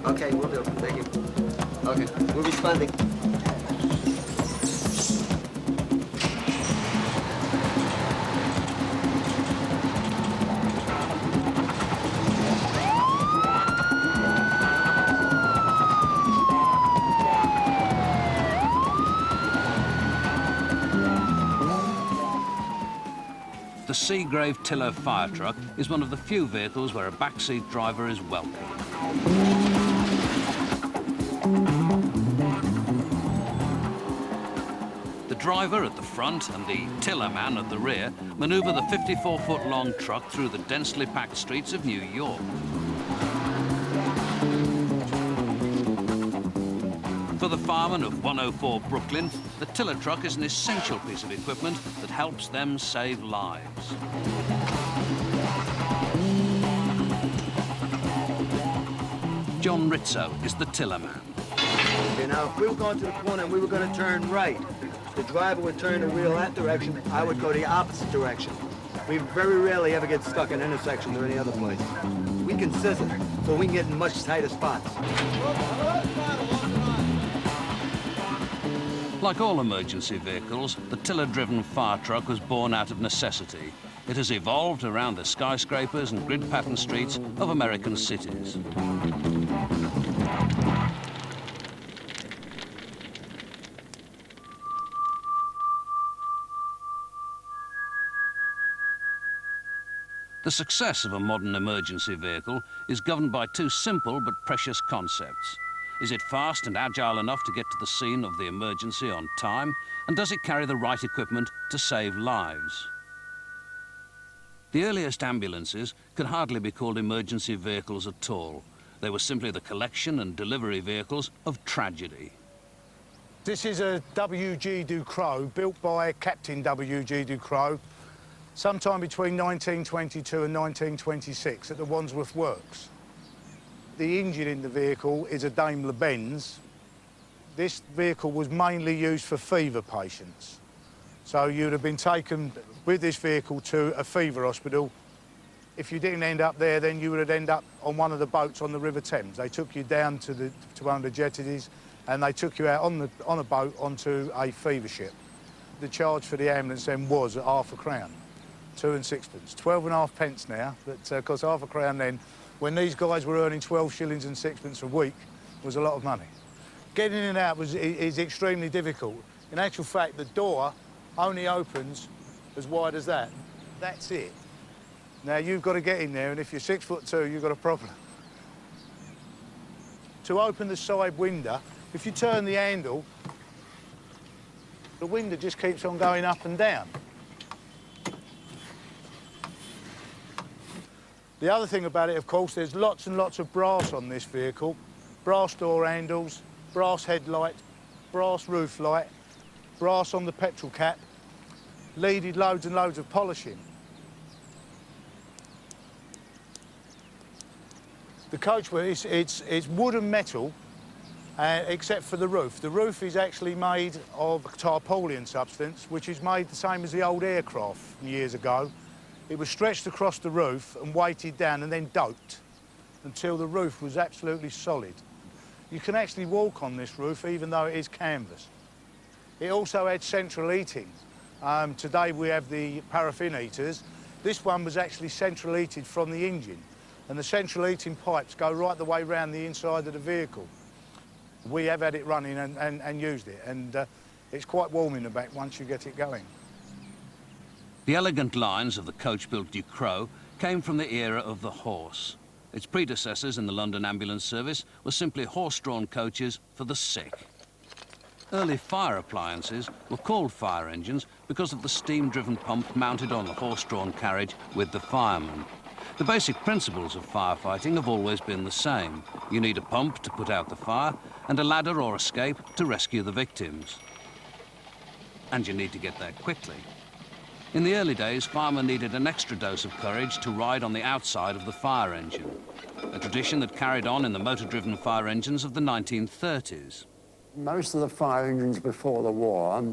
Okay, we'll do. Thank you. Okay, we're responding. The Seagrave Tiller fire truck is one of the few vehicles where a backseat driver is welcome. The driver at the front and the tiller man at the rear manoeuvre the 54-foot-long truck through the densely packed streets of New York. For the firemen of 104 Brooklyn, the tiller truck is an essential piece of equipment that helps them save lives. John Rizzo is the tiller man. Okay, now, if we were going to the corner and we were going to turn right, the driver would turn the wheel that direction, I would go the opposite direction. We very rarely ever get stuck in intersections or any other place. We can scissor, so we can get in much tighter spots. Like all emergency vehicles, the tiller-driven fire truck was born out of necessity. It has evolved around the skyscrapers and grid-patterned streets of American cities. The success of a modern emergency vehicle is governed by two simple but precious concepts. Is it fast and agile enough to get to the scene of the emergency on time? And does it carry the right equipment to save lives? The earliest ambulances could hardly be called emergency vehicles at all. They were simply the collection and delivery vehicles of tragedy. This is a W.G. Ducrot, built by Captain W.G. Ducrot, sometime between 1922 and 1926 at the Wandsworth Works. The engine in the vehicle is a Daimler-Benz. This vehicle was mainly used for fever patients. So you'd have been taken with this vehicle to a fever hospital. If you didn't end up there, then you would end up on one of the boats on the River Thames. They took you down to one of the jetties and they took you out on a boat onto a fever ship. The charge for the ambulance then was £0.50, 2 and sixpence. 12.5 pence now, but cost £0.50 then. When these guys were earning 12 shillings and sixpence a week, was a lot of money. Getting in and out is extremely difficult. In actual fact, the door only opens as wide as that. That's it. Now, you've got to get in there, and if you're 6'2", you've got a problem. To open the side window, if you turn the handle, the window just keeps on going up and down. The other thing about it, of course, there's lots and lots of brass on this vehicle. Brass door handles, brass headlight, brass roof light, brass on the petrol cap, needed loads and loads of polishing. The coachwork, it's wood and metal, except for the roof. The roof is actually made of tarpaulin substance, which is made the same as the old aircraft from years ago. It was stretched across the roof and weighted down and then doped until the roof was absolutely solid. You can actually walk on this roof even though it is canvas. It also had central heating. Today we have the paraffin heaters. This one was actually central heated from the engine, and the central heating pipes go right the way around the inside of the vehicle. We have had it running and used it, and it's quite warm in the back once you get it going. The elegant lines of the coach-built Ducrot came from the era of the horse. Its predecessors in the London ambulance service were simply horse-drawn coaches for the sick. Early fire appliances were called fire engines because of the steam-driven pump mounted on the horse-drawn carriage with the fireman. The basic principles of firefighting have always been the same. You need a pump to put out the fire and a ladder or escape to rescue the victims. And you need to get there quickly. In the early days, firemen needed an extra dose of courage to ride on the outside of the fire engine, a tradition that carried on in the motor-driven fire engines of the 1930s. Most of the fire engines before the war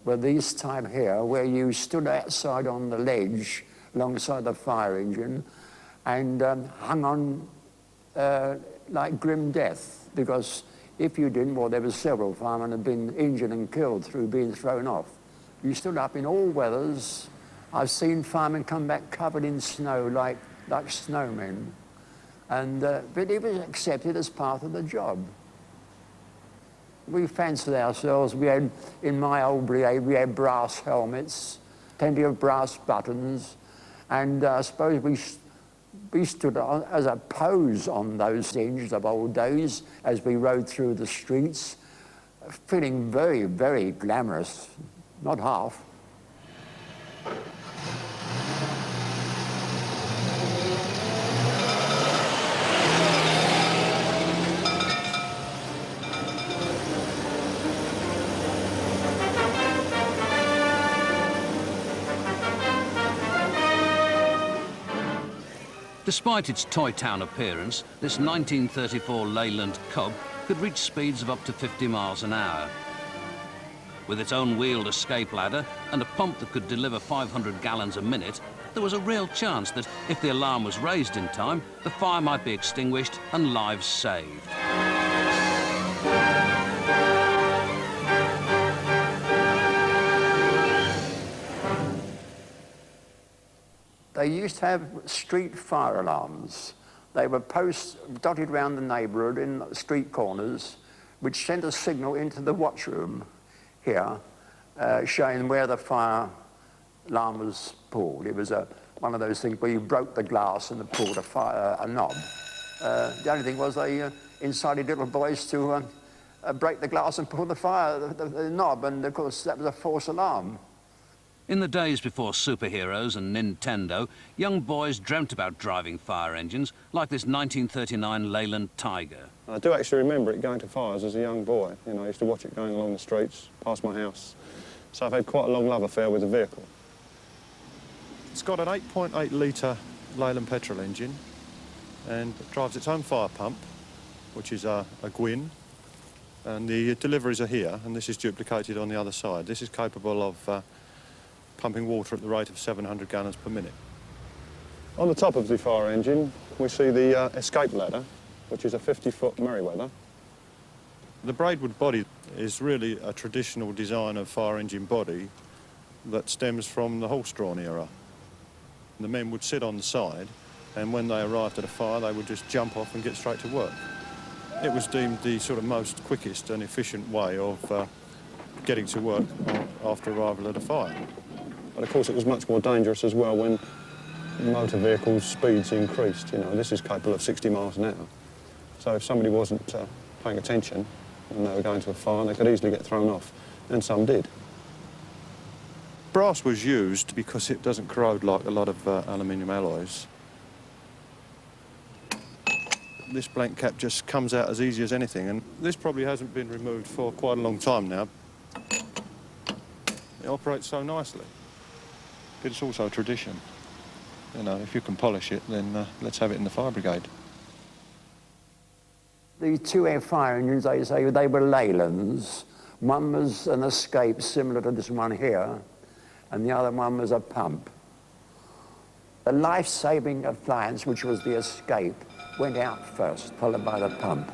were these type here, where you stood outside on the ledge alongside the fire engine and hung on like grim death, because if you didn't, well, there were several firemen who had been injured and killed through being thrown off. You stood up in all weathers. I've seen firemen come back covered in snow like snowmen. And, but it was accepted as part of the job. We fancied ourselves. We had, in my old brigade, we had brass helmets, plenty of brass buttons, and I suppose we stood on, as a pose on those engines of old days as we rode through the streets, feeling very, very glamorous, not half. Despite its toy town appearance, this 1934 Leyland Cub could reach speeds of up to 50 miles an hour. With its own wheeled escape ladder and a pump that could deliver 500 gallons a minute, there was a real chance that if the alarm was raised in time, the fire might be extinguished and lives saved. They used to have street fire alarms. They were posts dotted around the neighbourhood in street corners, which sent a signal into the watchroom here, showing where the fire alarm was pulled. It was one of those things where you broke the glass and pulled a knob. The only thing was they incited little boys to break the glass and pull the knob, and of course that was a false alarm. In the days before superheroes and Nintendo, young boys dreamt about driving fire engines like this 1939 Leyland Tiger. I do actually remember it going to fires as a young boy. You know, I used to watch it going along the streets, past my house. So I've had quite a long love affair with the vehicle. It's got an 8.8 litre Leyland petrol engine, and it drives its own fire pump, which is a Gwyn. And the deliveries are here, and this is duplicated on the other side. This is capable of pumping water at the rate of 700 gallons per minute. On the top of the fire engine, we see the escape ladder, which is a 50-foot Merryweather. The braidwood body is really a traditional design of fire engine body that stems from the horse-drawn era. The men would sit on the side, and when they arrived at a fire, they would just jump off and get straight to work. It was deemed the sort of most quickest and efficient way of getting to work after arrival at a fire. But of course it was much more dangerous as well when motor vehicles' speeds increased. You know, this is capable of 60 miles an hour. So if somebody wasn't paying attention when they were going to a fire, they could easily get thrown off, and some did. Brass was used because it doesn't corrode like a lot of aluminium alloys. This blank cap just comes out as easy as anything, and this probably hasn't been removed for quite a long time now. It operates so nicely. But it's also a tradition. You know, if you can polish it, then let's have it in the fire brigade. The two air fire engines, they say, they were Leylands. One was an escape similar to this one here, and the other one was a pump. The life-saving appliance, which was the escape, went out first, followed by the pump.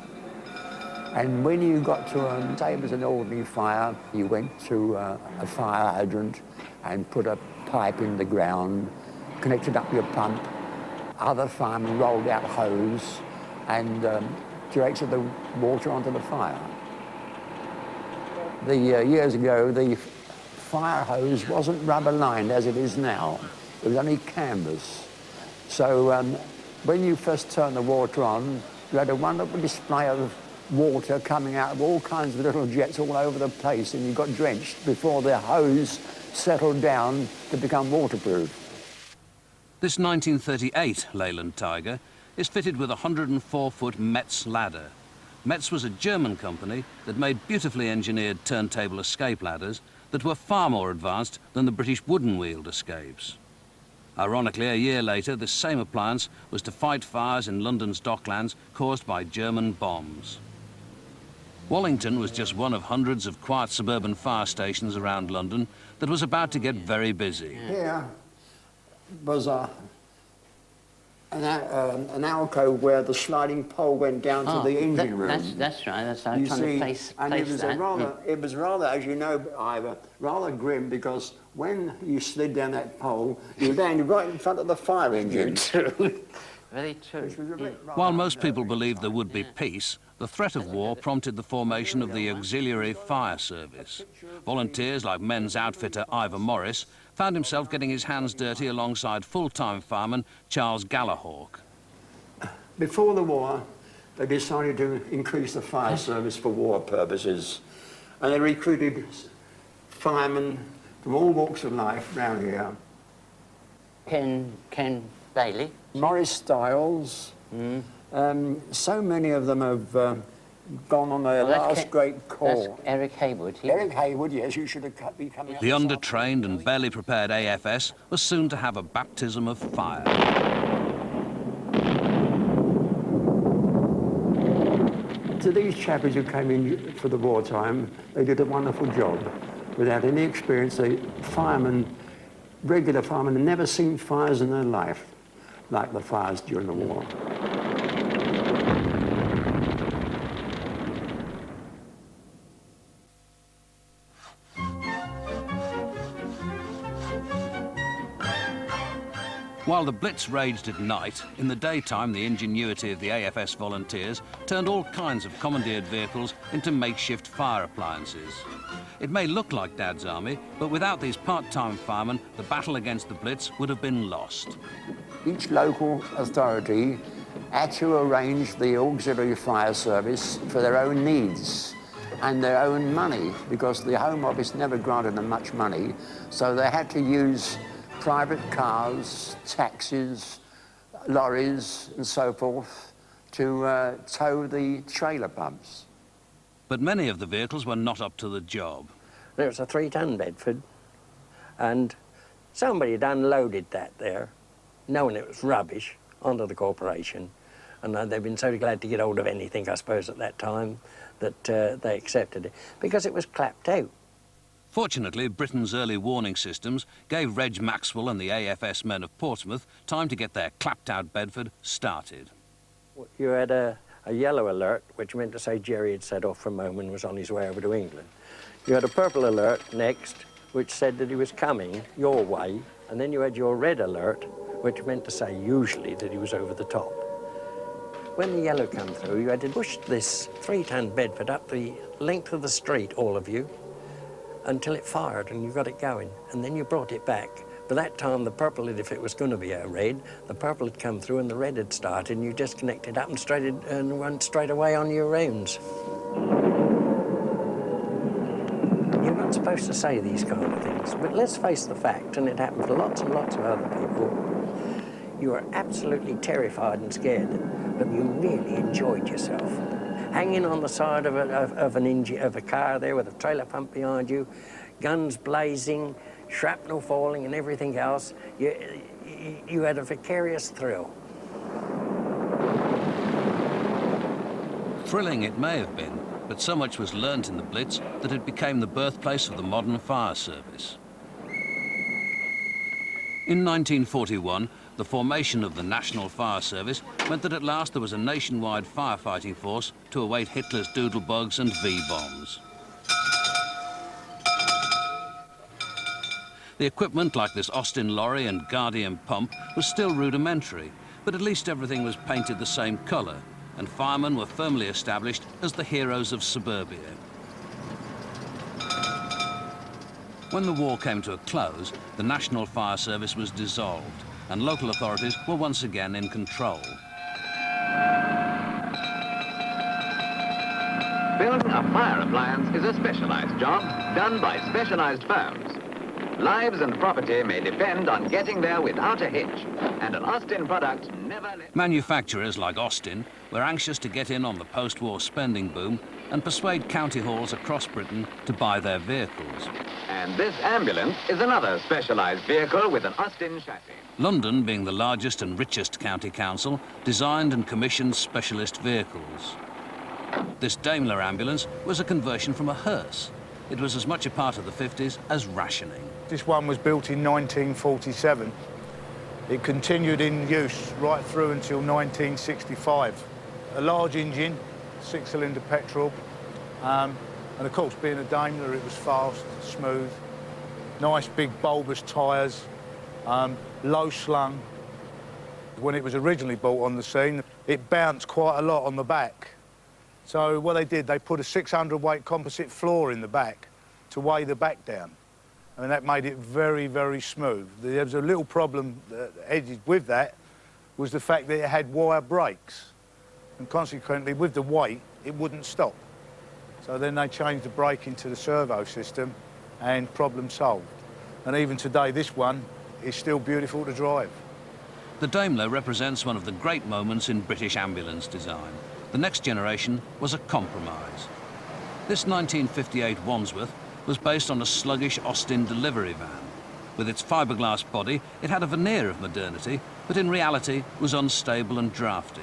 And when you got to, say it was an ordinary fire, you went to a fire hydrant and put a pipe in the ground, connected up your pump. Other firemen rolled out hose and directed the water onto the fire. Years ago, the fire hose wasn't rubber-lined as it is now. It was only canvas. So when you first turned the water on, you had a wonderful display of water coming out of all kinds of little jets all over the place, and you got drenched before the hose settled down to become waterproof. This 1938 Leyland Tiger is fitted with a 104-foot Metz ladder. Metz was a German company that made beautifully engineered turntable escape ladders that were far more advanced than the British wooden-wheeled escapes. Ironically, a year later, this same appliance was to fight fires in London's docklands caused by German bombs. Wallington was just one of hundreds of quiet suburban fire stations around London that was about to get very busy. Here was a an alcove where the sliding pole went down to the engine room. That's right. That's how I'm trying to place that. It was rather, as you know, Ivor, rather grim, because when you slid down that pole, you landed right in front of the fire engine. True. Very true. While most people believed there would be peace, the threat of war prompted the formation of the Auxiliary Fire Service. Volunteers like men's outfitter Ivor Morris found himself getting his hands dirty alongside full-time fireman Charles Gallahawk. Before the war, they decided to increase the fire service for war purposes, and they recruited firemen from all walks of life round here. Ken Bailey. Morris Stiles. So many of them have gone on their last great call. That's Eric Haywood. Eric Haywood, yes, you should have been coming out. The undertrained and barely prepared AFS was soon to have a baptism of fire. To these chappies who came in for the wartime, they did a wonderful job. Without any experience, regular firemen had never seen fires in their life like the fires during the war. While the Blitz raged at night, in the daytime the ingenuity of the AFS volunteers turned all kinds of commandeered vehicles into makeshift fire appliances. It may look like Dad's army, but without these part-time firemen, the battle against the Blitz would have been lost. Each local authority had to arrange the auxiliary fire service for their own needs and their own money, because the Home Office never granted them much money, so they had to use private cars, taxis, lorries and so forth to tow the trailer pumps. But many of the vehicles were not up to the job. There was a 3-ton Bedford, and somebody had unloaded that there, knowing it was rubbish, onto the corporation. And they've been so glad to get hold of anything, I suppose, at that time, that they accepted it, because it was clapped out. Fortunately, Britain's early warning systems gave Reg Maxwell and the AFS men of Portsmouth time to get their clapped-out Bedford started. You had a yellow alert, which meant to say Jerry had set off from home and was on his way over to England. You had a purple alert next, which said that he was coming your way, and then you had your red alert, which meant to say usually that he was over the top. When the yellow came through, you had to push this 3-ton Bedford up the length of the street, all of you, until it fired and you got it going, and then you brought it back. By that time, the purple, if it was going to be a red, the purple had come through and the red had started, and you just connected up and went straight away on your rounds. You're not supposed to say these kind of things, but let's face the fact, and it happened for lots and lots of other people, you were absolutely terrified and scared, but you really enjoyed yourself. Hanging on the side of a car there with a trailer pump behind you, guns blazing, shrapnel falling and everything else, you had a vicarious thrill. Thrilling it may have been, but so much was learnt in the Blitz that it became the birthplace of the modern fire service. In 1941, the formation of the National Fire Service meant that at last there was a nationwide firefighting force to await Hitler's doodlebugs and V-bombs. The equipment, like this Austin lorry and Guardian pump, was still rudimentary, but at least everything was painted the same colour, and firemen were firmly established as the heroes of suburbia. When the war came to a close, the National Fire Service was dissolved, and local authorities were once again in control. Building a fire appliance is a specialized job done by specialized firms. Lives and property may depend on getting there without a hitch, and an Austin product never let... Manufacturers like Austin were anxious to get in on the post-war spending boom and persuade county halls across Britain to buy their vehicles. And this ambulance is another specialized vehicle with an Austin chassis. London, being the largest and richest county council, designed and commissioned specialist vehicles. This Daimler ambulance was a conversion from a hearse. It was as much a part of the 50s as rationing. This one was built in 1947, It continued in use right through until 1965. A large engine, 6-cylinder petrol, and of course, being a Daimler, it was fast, smooth, nice big bulbous tyres, low slung. When it was originally brought on the scene, it bounced quite a lot on the back. So what they did, they put a 600-weight composite floor in the back to weigh the back down. And that made it very, very smooth. There was a little problem with that, was the fact that it had wire brakes. And consequently, with the weight, it wouldn't stop. So then they changed the braking to the servo system, and problem solved. And even today, this one is still beautiful to drive. The Daimler represents one of the great moments in British ambulance design. The next generation was a compromise. This 1958 Wandsworth was based on a sluggish Austin delivery van. With its fiberglass body, it had a veneer of modernity, but in reality was unstable and drafty.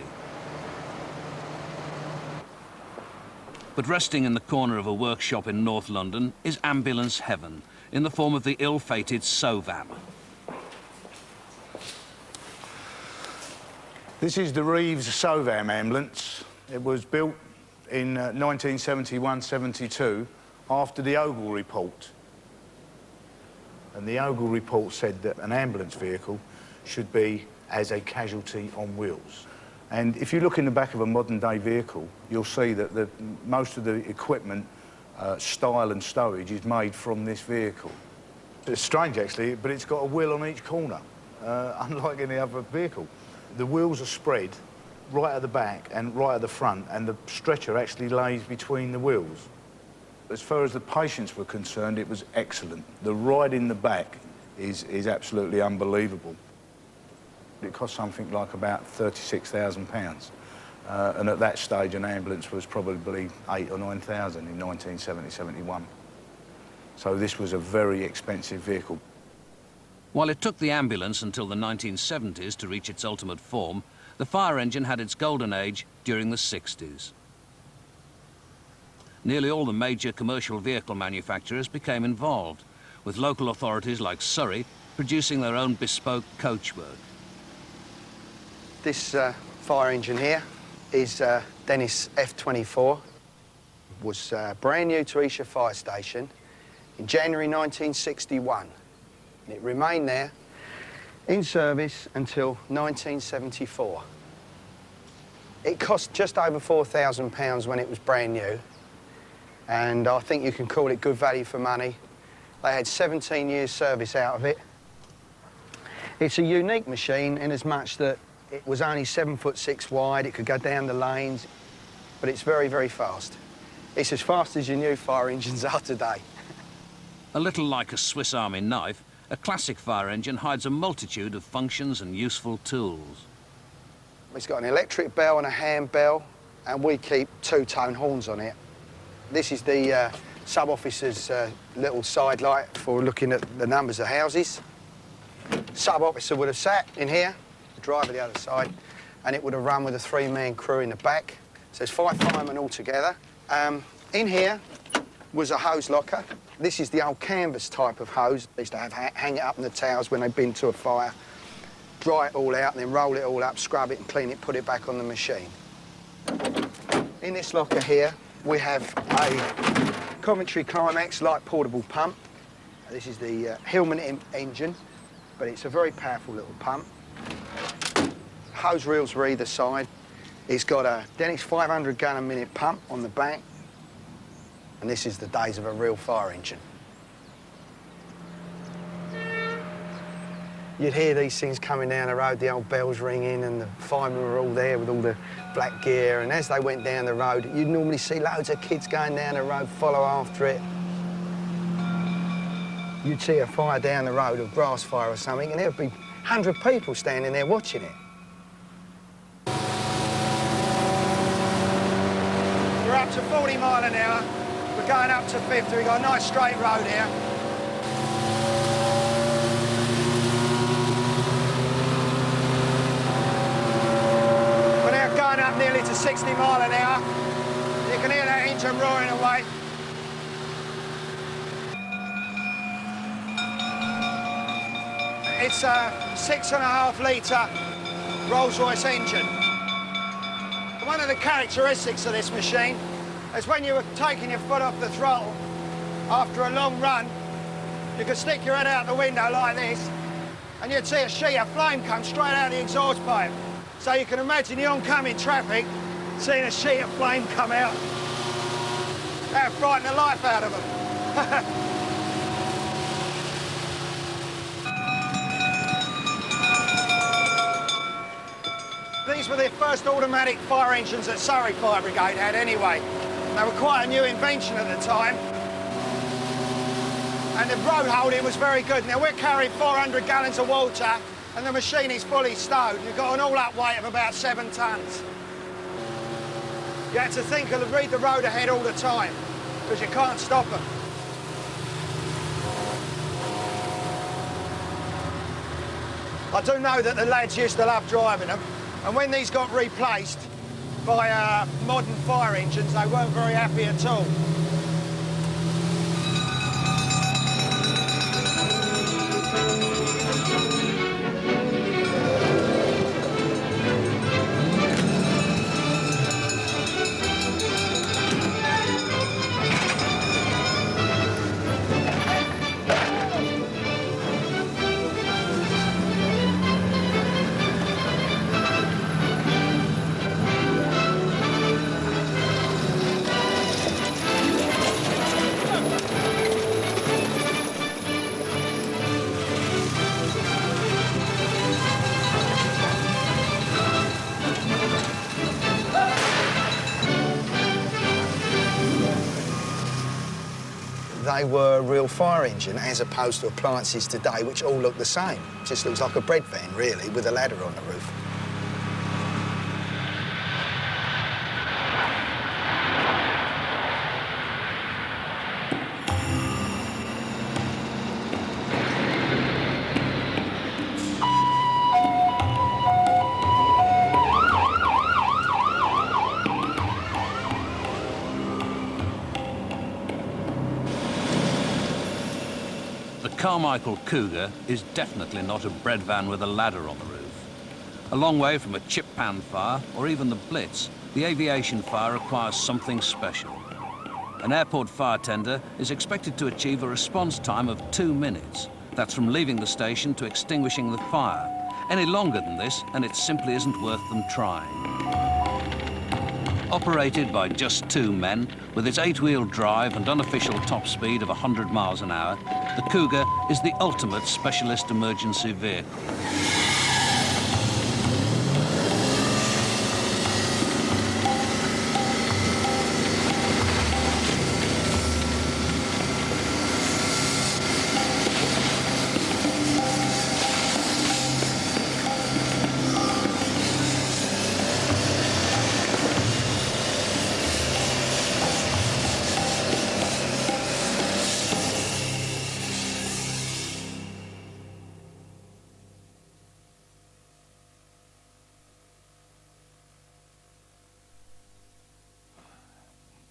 But resting in the corner of a workshop in North London is ambulance heaven, in the form of the ill-fated Sovam. This is the Reeves Sovam ambulance. It was built in 1971-72 after the Ogle report. And the Ogle report said that an ambulance vehicle should be as a casualty on wheels. And if you look in the back of a modern-day vehicle, you'll see that most of the equipment, style and stowage is made from this vehicle. It's strange, actually, but it's got a wheel on each corner, unlike any other vehicle. The wheels are spread right at the back and right at the front, and the stretcher actually lays between the wheels. As far as the patients were concerned, it was excellent. The ride in the back is absolutely unbelievable. It cost something like about £36,000. And at that stage, an ambulance was probably 8,000 or 9,000 in 1970-71. So this was a very expensive vehicle. While it took the ambulance until the 1970s to reach its ultimate form, the fire engine had its golden age during the 60s. Nearly all the major commercial vehicle manufacturers became involved, with local authorities like Surrey producing their own bespoke coachwork. This fire engine here is Dennis F24. Was brand new to Esher Fire Station in January 1961. And it remained there in service until 1974. It cost just over £4,000 when it was brand new, and I think you can call it good value for money. They had 17 years service out of it. It's a unique machine in as much that it was only 7'6" wide, it could go down the lanes, but it's very, very fast. It's as fast as your new fire engines are today. A little like a Swiss Army knife, a classic fire engine hides a multitude of functions and useful tools. It's got an electric bell and a hand bell, and we keep two-tone horns on it. This is the sub-officer's little side light for looking at the numbers of houses. Sub-officer would have sat in here, the driver the other side, and it would have run with a 3-man crew in the back. So there's 5 firemen all together. In here was a hose locker. This is the old canvas type of hose. They used to hang it up in the towers when they'd been to a fire, dry it all out, and then roll it all up, scrub it and clean it, put it back on the machine. In this locker here, we have a Coventry Climax light portable pump. This is the Hillman engine, but it's a very powerful little pump. Hose reels are either side. It's got a Dennis 500 gun a minute pump on the back. And this is the days of a real fire engine. You'd hear these things coming down the road, the old bells ringing, and the firemen were all there with all the black gear. And as they went down the road, you'd normally see loads of kids going down the road, follow after it. You'd see a fire down the road, a grass fire or something, and there'd be 100 people standing there watching it. We're up to 40 mile an hour. We're going up to 50. We've got a nice straight road here. We're now going up nearly to 60 mile an hour. You can hear that engine roaring away. It's a 6.5 litre Rolls-Royce engine. One of the characteristics of this machine is when you were taking your foot off the throttle after a long run, you could stick your head out the window like this and you'd see a sheet of flame come straight out the exhaust pipe. So you can imagine the oncoming traffic seeing a sheet of flame come out. That would frighten the life out of them. These were the first automatic fire engines that Surrey Fire Brigade had anyway. They were quite a new invention at the time. And the road holding was very good. Now we're carrying 400 gallons of water and the machine is fully stowed. You've got an all-up weight of about 7 tonnes. You have to think of read the road ahead all the time because you can't stop them. I do know that the lads used to love driving them, and when these got replaced by modern fire engines, they weren't very happy at all. They were a real fire engine as opposed to appliances today which all look the same. Just looks like a bread van really with a ladder on the roof. The Carmichael Cougar is definitely not a bread van with a ladder on the roof. A long way from a chip pan fire or even the Blitz, the aviation fire requires something special. An airport fire tender is expected to achieve a response time of 2 minutes. That's from leaving the station to extinguishing the fire. Any longer than this, and it simply isn't worth them trying. Operated by just 2 men, with its 8-wheel drive and unofficial top speed of 100 miles an hour, the Cougar is the ultimate specialist emergency vehicle.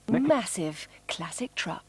Massive classic trucks.